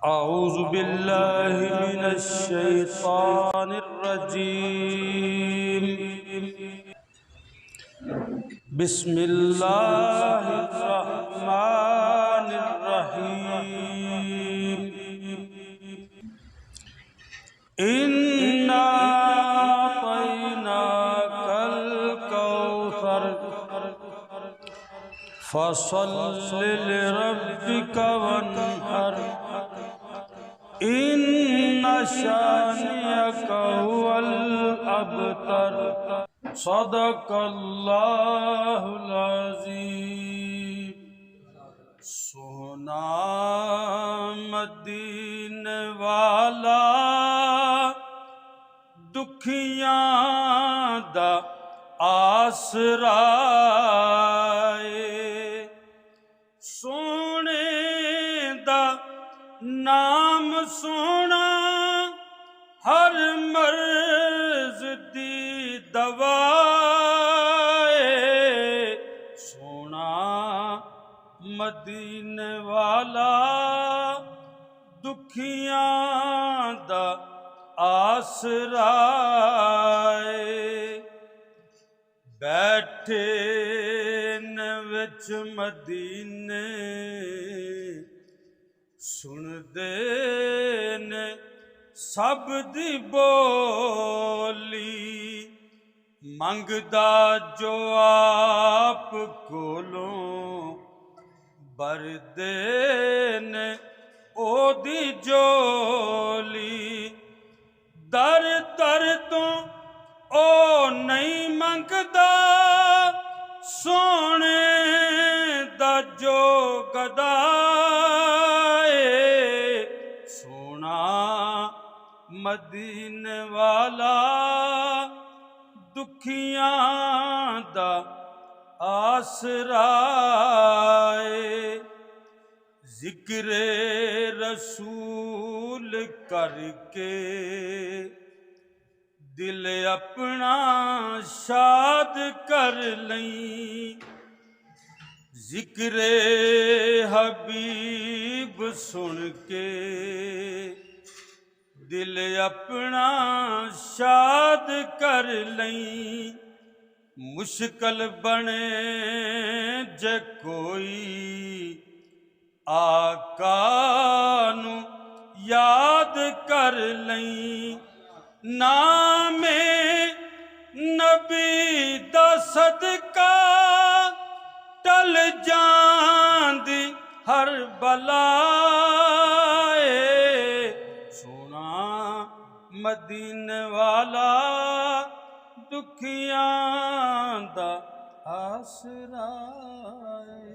औज़ु बिल्लाहि मिनश शैतानिर रजीम। बिस्मिल्लाहिर रहमानिर रहीम। इन्ना अतैनाकल कौसर फसल्लि लिरब्बिका वन्हर इन्ना शानियका हुवल अबतर। सदकल्लाहुल अज़ीम। सोना मदीने वाला दुखियां दा आसरा है। सोने दा नाम सोना हर मर्ज दी दवा है। सोना मदीने वाला दुखियां दा आसरा है। बैठे न विच मदीने सुनदे ने सब दी बोली। मंगदा जो आप कोलों बरदे ने ओदी जोली। दर दर तो ओ नहीं मंगदा सोने दा जो गदा है। सोना मदीने वाला दुखियां दा आसरा है। जिक्रे रसूल करके दिल अपना शाद कर लई। जिक्रे हबीब सुन के दिल अपना शाद कर लई। मुश्किल बने जे कोई आका नू याद कर लई। नामे नबी दा सदका टल जांदी हर बला है। सोना मदीने वाला दुखियां दा आसरा है।